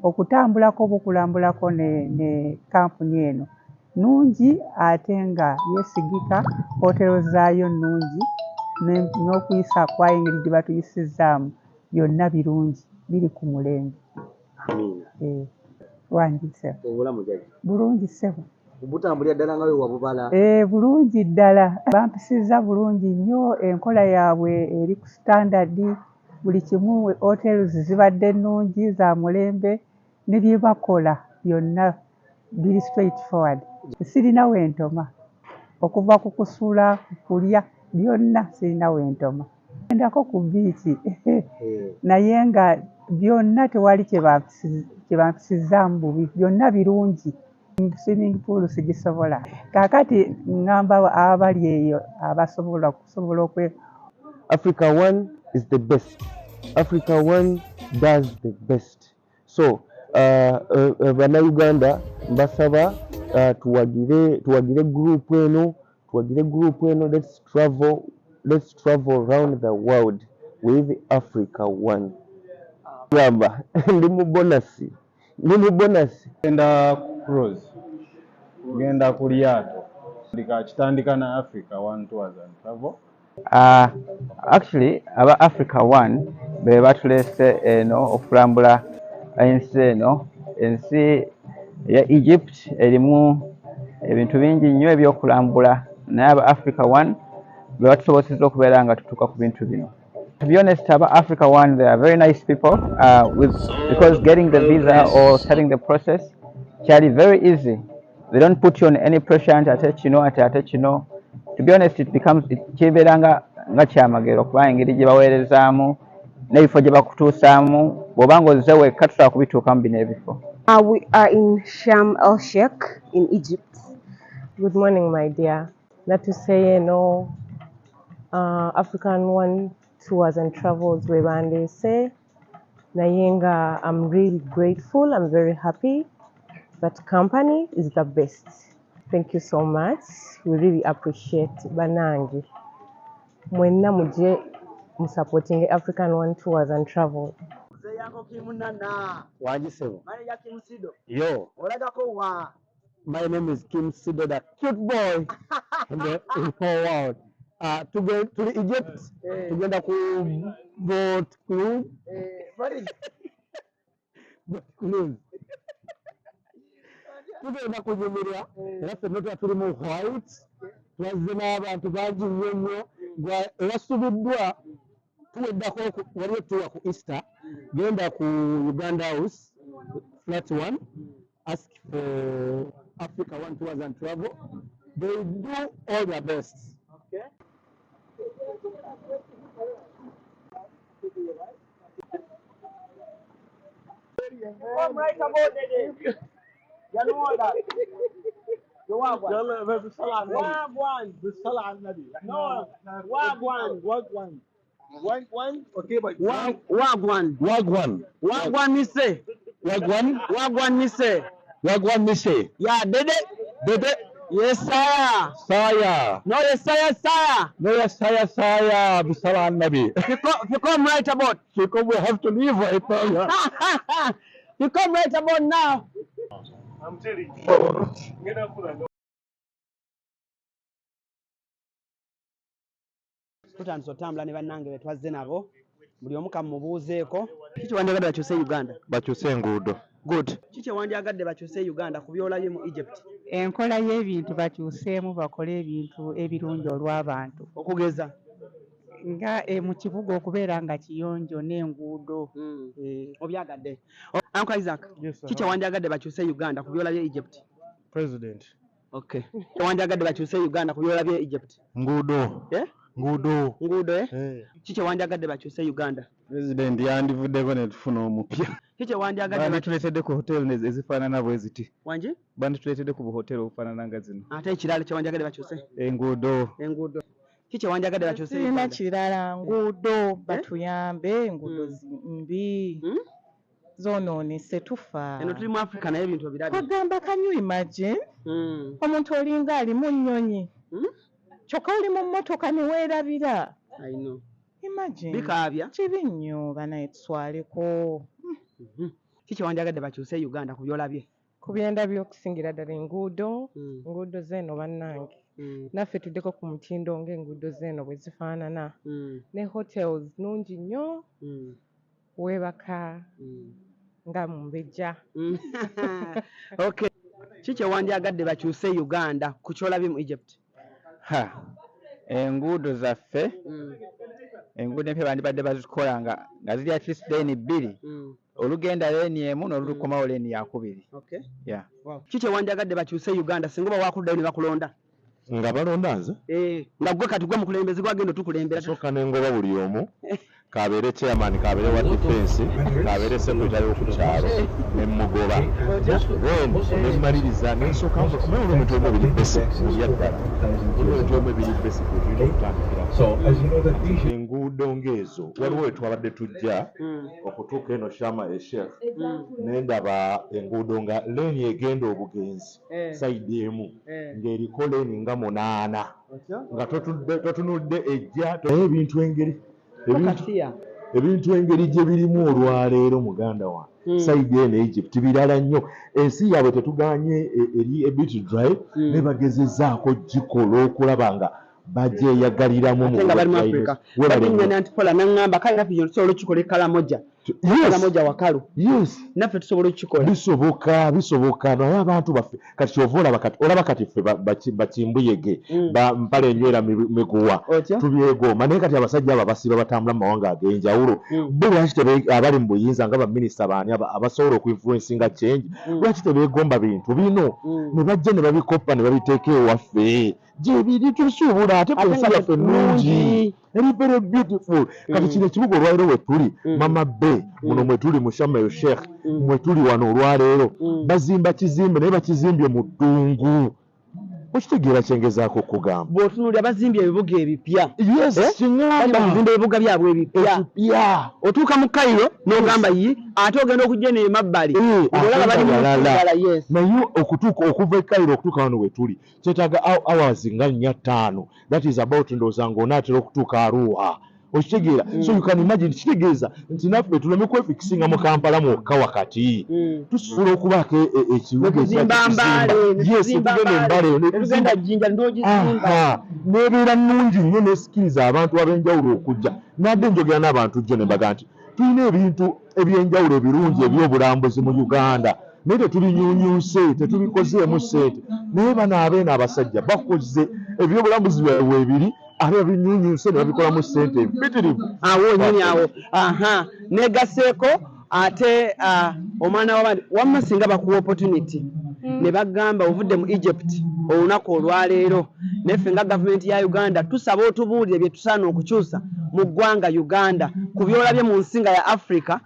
okutambulako bukulambulako ne kampuni eno nungi ate nga yesigika, hotelo zaayo nungi n'okuyisa kwa engeri gye batuyisizaamu byonna birungi biri ku mulembe. Wanjise obulamu jaji bulungi ssebo obutambulira ddala nga we wabubala. Bulungi ddala, bampisizza bulungi nnyo, enkola yaabwe eri ku standard, buli kimu hotels zibadde nnungi za mulembe ne bye bakola byonna biri straight forward. Sirina wentoma okuva ku kusula kulya byonna sirina wentoma. Endako ku biiki naye nga byonna tewali kye bampisizaamu bubi, byonna birungi. Swimming pool sigisobola. Kaakati ngamba abali eyo abasobola okwe. Africa One is the best. Africa One does the best. So Bannayuganda mbasaba tuwagire group eno, let's travel around the world with Africa One. Gamba ndi mu bonus. Genda CRUZ, genda ku lyato kitandika na Africa One Tours and Travel. Actually aba Africa One be batulese eno okulambula ensi eno. Ensi ya Egypt erimu ebintu bingi nnyo ebyokulambula, naye aba Africa One be batusobozesa okubeera nga tutuuka ku bintu bino. To be honest, about Africa One, they are very nice people. Because getting the visa or starting the process, it's very easy. They don't put you on any pressure and attach you know. To be honest, it becomes chiberanga ngachamagero kuba engeri gye baweerezaamu n'ebifo gye bakutuusaamu bw'obanga ozzeewo ekatusobola kubituukamu bino ebifo. We are in Sharm el Sheikh in Egypt. Good morning, my dear. Not to say, African One Tours and Travels webande say nayenga I'm really grateful, I'm very happy. That company is the best. Thank you so much. We really appreciate Banange. Mwenna muje supporting African One Tours and Travel. Yo, my name is Kim Sido, the cute boy in the whole world. To go to Egypt, tugenda ku boat cruise. Tugenda kunyumirwa era ffenna tuba tuli mu white, twazze n'abantu bangi nnyo nnyo ewasubiddwa tuweddako waliwo tuwa ku Easter, genda ku Uganda House flat 1, ask for Africa One Tours and Travel. They do all their best. Okay. Come right about it. You know that. The Wagwan. Okay, but Wagwan me say. Wagwan me say. Yeah, did it? Yes, sire. Saya. No, yes, sire. No, yes, saya. Bisala Nabi. You come right about. We have to leave right now. You come right about now. I'm telling you. Tutandise otambula ne bannange be twazze nabo buli omu kamubuuzeeko kiki wandyagadde bakyuse Uganda? Bakyuse Engudo. Good. Kiki wandyagadde bakyuse Uganda ku byolabye mu Egypt? Enkola y'ebintu bakyuseemu bakole ebintu ebirungi olw'abantu. Okugeza nga mu kibuga okubeera nga kiyonjo n'enguudo. Obyagadde. Uncle Isaac, kiki wandyagadde bakyuse Uganda ku byolabye Egypt? President. Okay. Wandyagadde bakyuse Uganda ku byolabye Egypt? Ngudo. Ngudo. Kiki wandyagadde bakyuse Uganda? President yandivuddeko ne tufuna omupya. Kiki wandyagadde bandituleetedde ku hoteli ezifaanana bwe ziti. Wangi? Bandituleetedde ku buhoteli obufaanana nga zino. Ate ekirala kye wandyagadde bakyuse? Engudo. Kiki wandyagadde bakyuse Uganda? Sirina kirala, nguudo batuyambe, enguudo mbi. Zonoonese tufa. Eno tuli mu Africa naye ebintu obirabye. Kagamba can you imagine? Omuntu olinga ali mu nnyonyi. Kyokka oli mu mmotoka ne weerabira. I know. Imagine. Bikaabya. Kibi nnyo banaye tuswaleko. kiki wandyagadde bakyuse Uganda ku byolabye? Ku byendabye okusingira ddala enguudo zeno bannange naffe tuddeko ku mutindo ng'enguudo zeno bwe zifaanana ne hotels nnungi nnyo weebaka nga mu mbejja. Okay, kiki wandyagadde bakyuse Uganda ku kyolabye mu Egypt? Enguudo zaffe enguudo empya bandibadde bazikola nga ziri at least leeni 2 olugenda leeni emu n'olukomawo leeni yakubiri. Okay. Yeah. Wow. Kiki wandyagadde bakyuse Uganda singa oba wakuddayo ne bakulonda? Nga balonda nze? Nga gwe kati gwe mukulembeze gwagenda otukulembera. Sooka nengoba buli omu kabeere chairman, kabeere wa defense, kabeere secretary w'okukyalo nemugoba nemmaliriza nensooka kumanya olw'omuntu omu biri basic mulyaddala olw'omuntu omu ebiri basic tulina okutandikira enguudo ng'ezo waliwo wetwabadde tujja okutuuka eno Shama Sheikh nendaba enguudo nga leeni egenda obugenzi sayidi emu ng'eriko leeni nga 8 nga totunudde ejja ebintu engeri ebintu engeri gye birimu olwaleero muganda wa sayidi eno Egypt birala nnyo. Ensi yaabwe tetuganye eri ebit dry ne bagezezaako gikola okulaba nga bajeyagaliramu mu Africa. Pola nangamba kale nafe tusobola okukikola Kalamoja. Kalamoja wakalu. Yes. Naffe tusobola okukikola. Bisoboka naye abantu baffe kati kyova olaba kati ffe bakimbuyege mpale enywera miguwa tubyegomba naye kati abasajja abo abasiba batambula mu mawanga ag'enjawulo bo lwaki abali mu buyinza nga baminisita baani abasobola okuinfluencinga change lwaki tebeegomba bintu bino ne bajja ne babikoppa ne babiteeka ewaffe gye biri tusuubula ate ensi yaffe nnungi eri very beautiful. Kati kino ekibuga olwaleero we tuli Mama Bay muno mwe tuli mu Shama Sheikh mwe tuli wano olwaleero bazimba kizimbe naye bakizimbye mu ddungu. Okitegeera kyengezaako okugamba bw'otunuulira bazimbye ebibuga ebipya. Bazimba ebibuga byabwe ebipya. Otuuka mu Cairo n'ogamba ate ogenda okujja ne emabbali olaba bali mu naye okuva e Cairo okutuuka wano we tuli kyetaaga hours nga 4-5. That is about ndowooza ng'onaatera okutuuka Arua. Okitegeera so you can imagine kitegeeza nti naffe tuleme kwefikisinga mu Kampala mwokka wakati tusobola okubaako ekibuga nebeera nnungi nnyo nesikiriza abantu ab'enjawulo okujja nadde njogera n'abantu jjo ne mbaga nti tulina ebintu eby'enjawulo ebirungi eby'obulambuzi mu Uganda naye tetubinyuunyuuse tetubikozeemu ssente naye bano abeena abasajja bakoze ebyobulambuzi byabwe ebiri ate babinyuunyuuse ne babikolamu ssente empitirivu awo nyini awo negaseeko ate omwana w'abandi wamma singa bakuwa opportunity ne bagamba ovudde mu Egypt olunaku olwaleero neffe nga gavumenti ya Uganda tusaba otubuulire bye tusaana okukyusa mu ggwanga Uganda ku byolabye mu nsinga ya Africa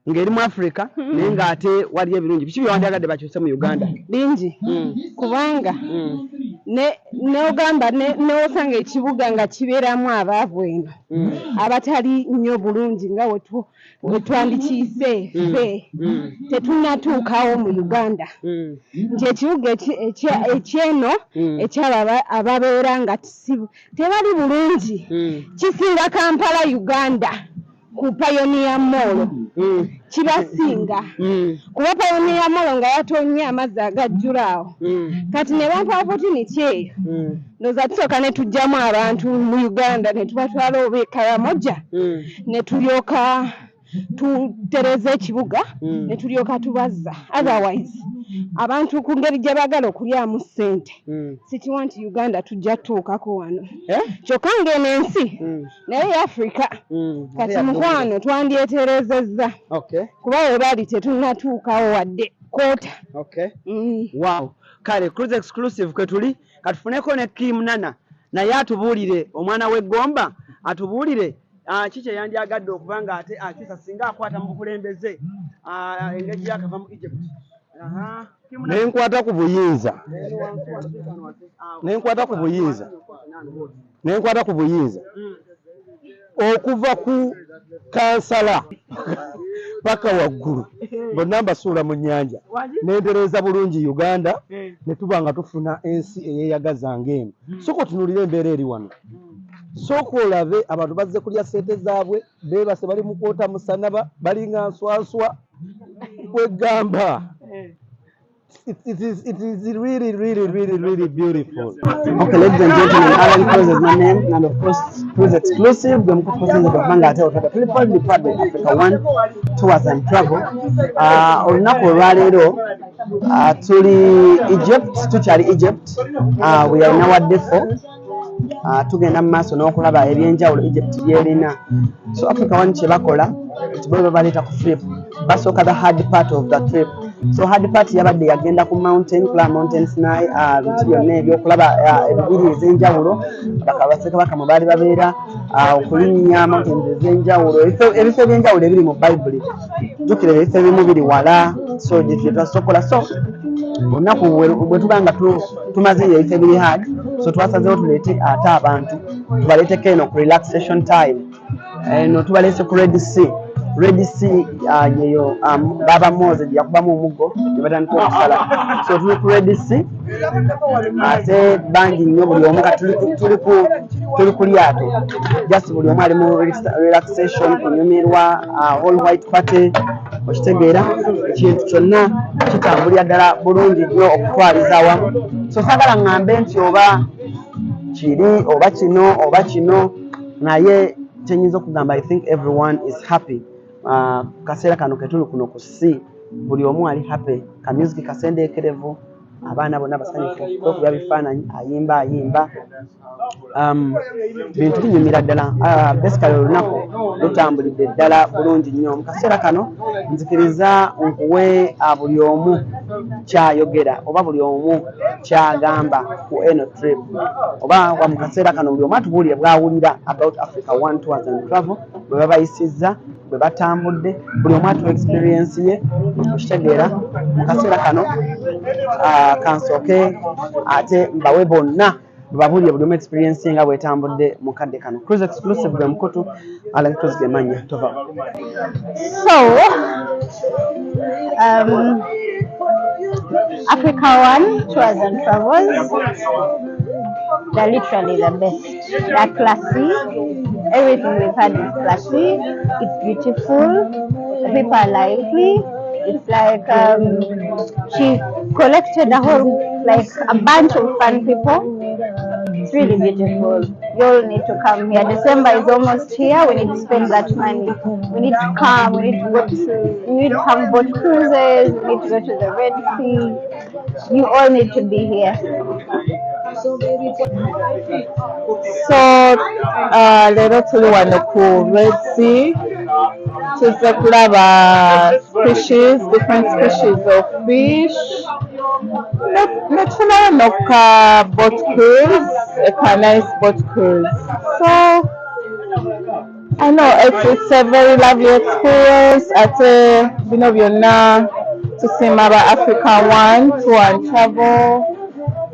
ng'eri mu Africa naye ng'ate waliyo ebirungi biki byewandyagadde bakyuse mu Uganda bingi kubanga ne ogamba n'osanga ekibuga nga kibeeramu abaavu eno abatali nnyo bulungi nga wetwandikiise ffe tetunnatuukawo mu Uganda nti ekibuga ekyeno ekyaba ababeera nga tebali bulungi kisinga Kampala Uganda ku Pioneer Mall kibasinga kuba Pioneer Mall nga yatonye amazzi agajjula awo kati ne bampa opportunity eyo ndowooza tusooka ne tujjamu abantu mu Uganda ne tubatwala oba e Karamoja ne tulyoka tutereza ekibuga ne tulyoka tubazza otherwise abantu ku ngeri gye baagala okulyamu ssente sikiwa nti Uganda tujja tutuukako wano kyokka ng'eno ensi naye Africa kati mukwano twandyeterezezza kuba we bali tetunnatuukawo wadde koota. Wow. Kale CRUZ exclusive kwe tuli katufuneko ne Kim Nana naye atubuulire omwana w'eggomba atubuulire kiki yandyagadde okuba nga ate akisa singa akwata mu bukulembeze engeri yakava mu Egypt. Nenkwata ku buyinza okuva ku kansala paka waggulu bonna mbasuula mu nnyanja nentereza bulungi Uganda ne tuba nga tufuna ensi eyeeyagaza ng'eno. Sooka tunuulire embeera eri wano, sooka olabe abantu bazze kulya ssente zaabwe beebase bali mu kwota musanaba balinga nswaswa kwegamba. It is really beautiful. Okay, ladies and gentlemen, ALLANCRUZ is my name, and of course, CRUZ exclusive. The Mkufunza of Manga Triple Department Africa 1 Tours and Travel. Olunaku olwaleero tuli Egypt, tukyali Egypt. We are in our depot. Tugenda mu maaso n'okulaba ebyenjawulo Egypt byerina. So Africa 1 kye bakola bwe baleeta ku trip basooka the hard part of the trip. So hard part yabadde yagenda ku mountain kula mountain sinai bintu byonna ebyokulaba ebibiri ez'enjawulo bakabaka mwe baali babeera okulinnya mountains ez'enjawulo ebifo ebyenjawulo ebiri mu Bible jjukira ebifo ebimu biri wala so gye twasokola so olunaku bwe tuba nga tumazeeyo ebifo ebiri hard so twasazeewo tuleete ate abantu tubaleeteko eno ku relaxation time eno tubaleese ku Red Sea yeyo baba Mose yakubamu omuggo ne batandika okusala so tuli ku Red Sea ate bangi nnyo buli omu tuli ku lyato just buli omu ali mu relaxation kunyumirwa all white party okitegeera ekintu kyonna kitambulira ddala bulungi nnyo okutwaliza awamu so saagala ŋŋambe nti oba kiri oba kino naye kyenyinza okugamba I think everyone is happy. Kaseera kano ketuli kuno ku sea buli omu ali happy ka music kasendeekerevu abaana bonna basanyufu okuba bifaananyi ayimba bintu binyumira ddala basically olunaku lutambulidde ddala bulungi nnyo mu kaseera kano nzikiriza nkuwe buli omu kyayogera oba buli omu kyagamba ku eno trip oba mu kaseera kano buli omu atubuulire bw'awulira about Africa 1 Tours and Travel bwe babayisizza bwe batambudde buli omu atu experience ye okitegeera mu kaseera kano kansooke ate mbawe bonna babuulire buli omu experience nga bwetambudde mu kadde kano CRUZ exclusive gwe mukutu ALLANCRUZ ge mannya tova So, Africa 1 Tours and Travels, they're literally the best. They're classy. Everything we've had is classy. It's beautiful. The people are lively. It's like she collected a bunch of fun people. It's really beautiful. You all need to come here. December is almost here. We need to spend that money. We need to come. We need to have boat cruises. We need to go to the Red Sea. You all need to be here. So, leero tuli wano ku Red Sea. Tuzze kulaba different species of fish. Netunayo n'oka boat cruise, a nice boat cruise. So, I know it's a very lovely experience. Ate bino byonna tusiima ba Africa 1 Tour and Travel.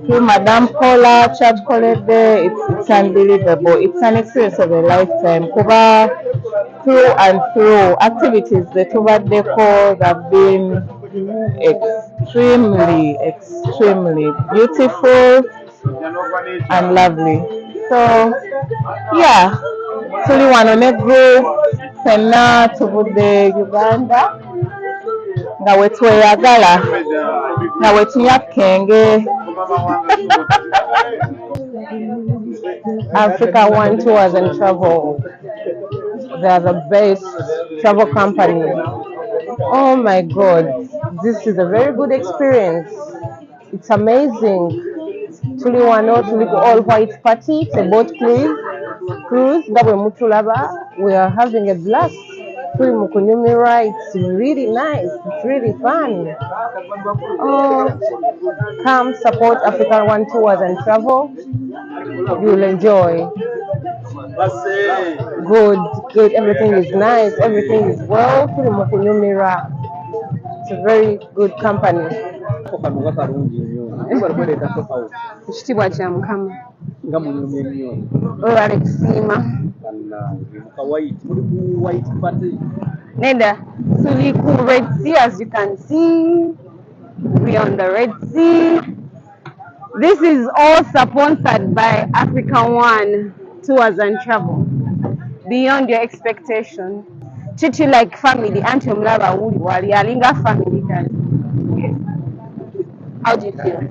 Through Madame Paula, Church Colede, it's unbelievable. It's an experience of a lifetime. Kuba through and through activities that over deco have been extremely beautiful and lovely. So yeah, tuli wano ne group fenna tuvudde Uganda nga wetweyagala nga wetunywa kenge. Africa 1 Tours and Travel. They are the best travel company. Oh my God, this is a very good experience. It's amazing. Tuli wano, tuli ku all white party, it's a boat cruise. Gawe mutulaba, we are having a blast. Tuli mu kunyumira, it's really nice. It's really fun. Oh, come support Africa 1 Tours and Travel. You'll enjoy. Good. Everything is nice. Everything is well. Tuli mu kunyumira. It's a very good company. Ekitiibwa kya Mukama. Nga munyumye nnyo. Olwala ekisiima. Neda, tuli ku Red Sea, as you can see. We're on the Red Sea. This is all sponsored by Africa 1 Tours and Travel. Beyond your expectation. treat you like family. Anti omulaba uli wali alinga family kali. How do you feel?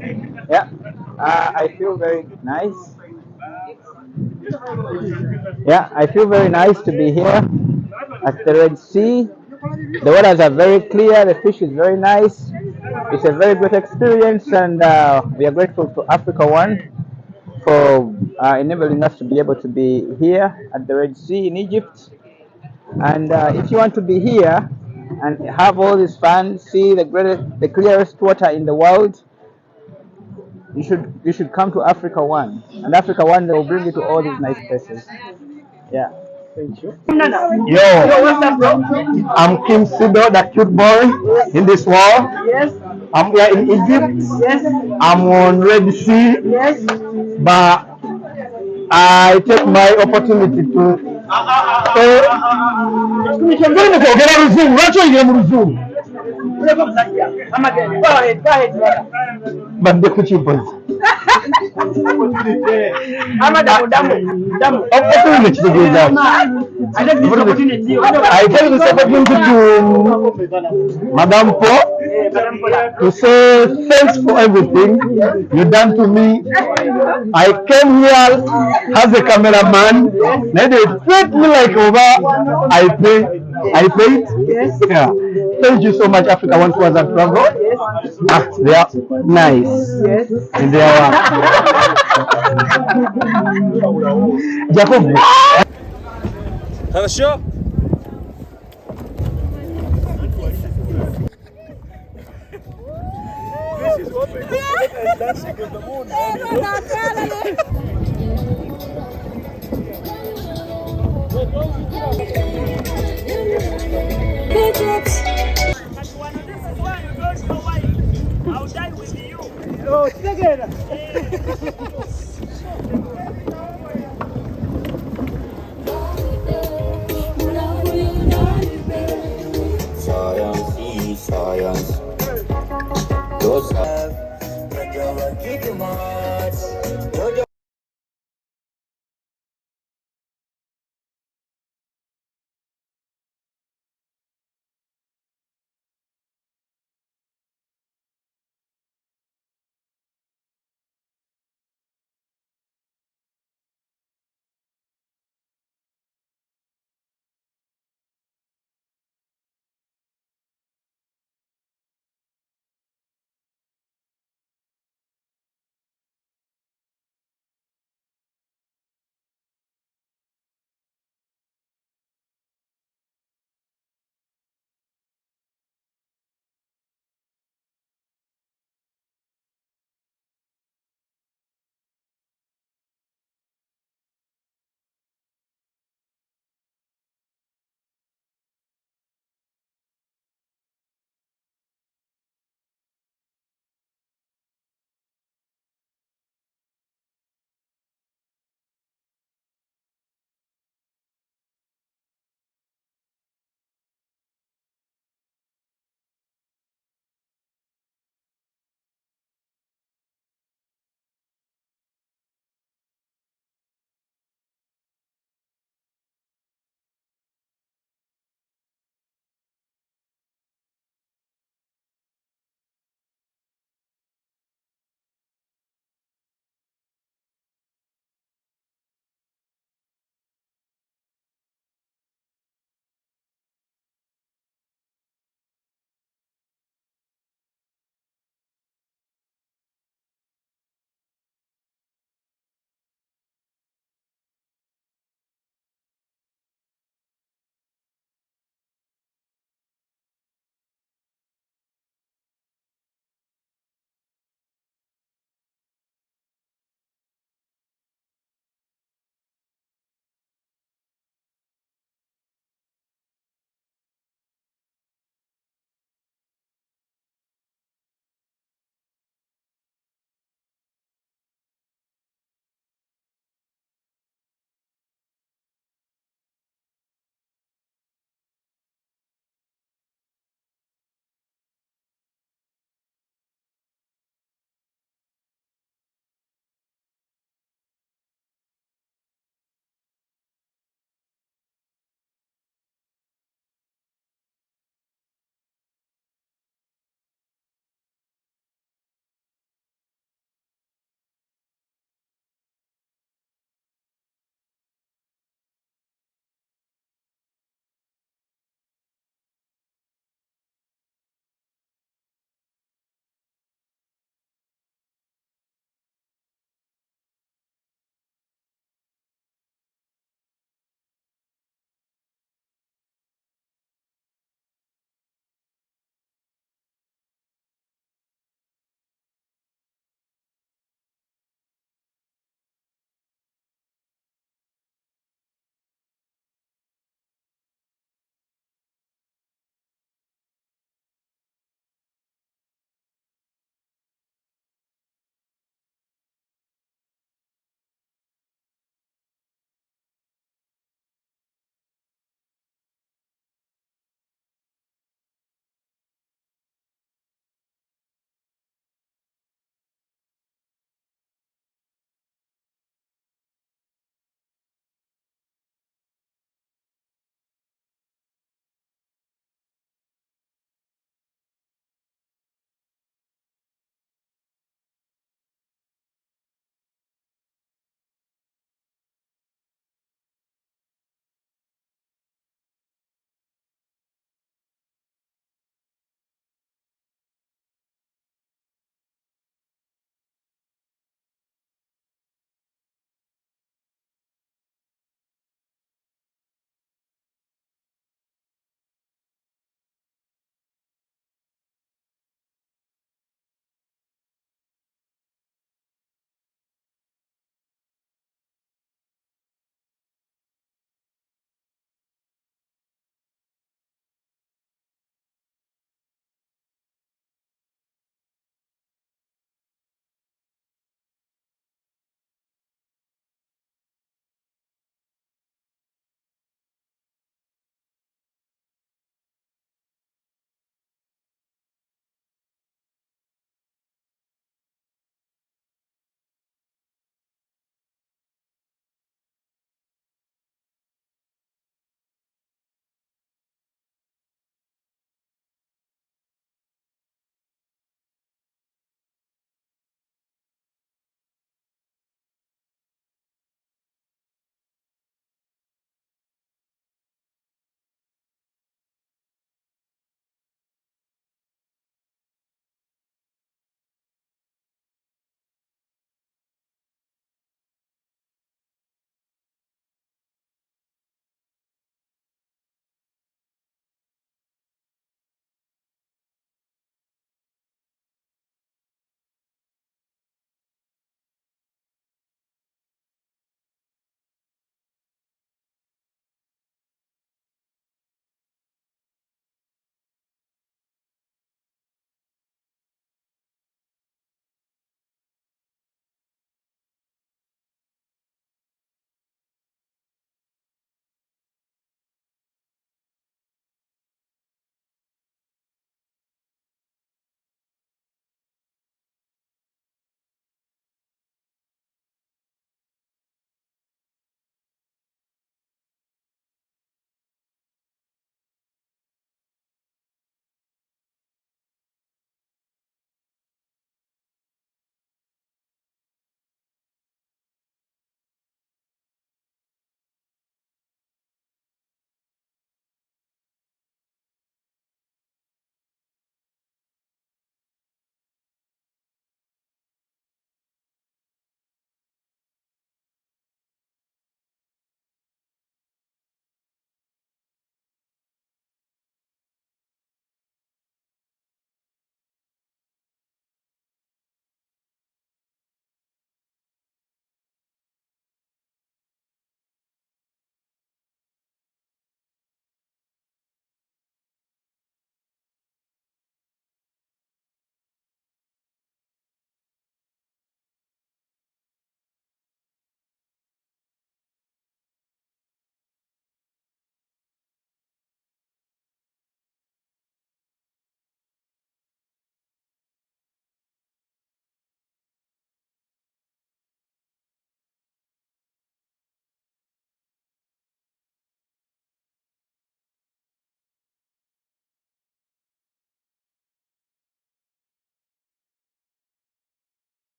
Yeah, I feel very nice. Yeah, I feel very nice to be here at the Red Sea. The waters are very clear, the fish is very nice. It's a very great experience, and we are grateful to Africa One for enabling us to be able to be here at the Red Sea in Egypt. And if you want to be here and have all this fun, see the clearest water in the world, you should come to Africa One. And Africa One, they will bring you to all these nice places. Yeah. Thank you. Yo, I'm Kim Sido, the cute boy in this world. Yes. I'm here in Egypt. Yes. I'm on Red Sea. Yes. But I take my opportunity to say, but the kitchen boys. Opportunity to do that. I take this opportunity to Madam Po to say thanks for everything you done to me. I came here as a cameraman. Now they treat me like over. I paid. Yes. Yeah. Thank you so much, Africa One Tours and Travel. Ah, they are nice. Yes. And they are Jacob. Have a show. This is what we call dancing in the moon. I'll die with you. Oh, together. Science. Those have, but you're a kid,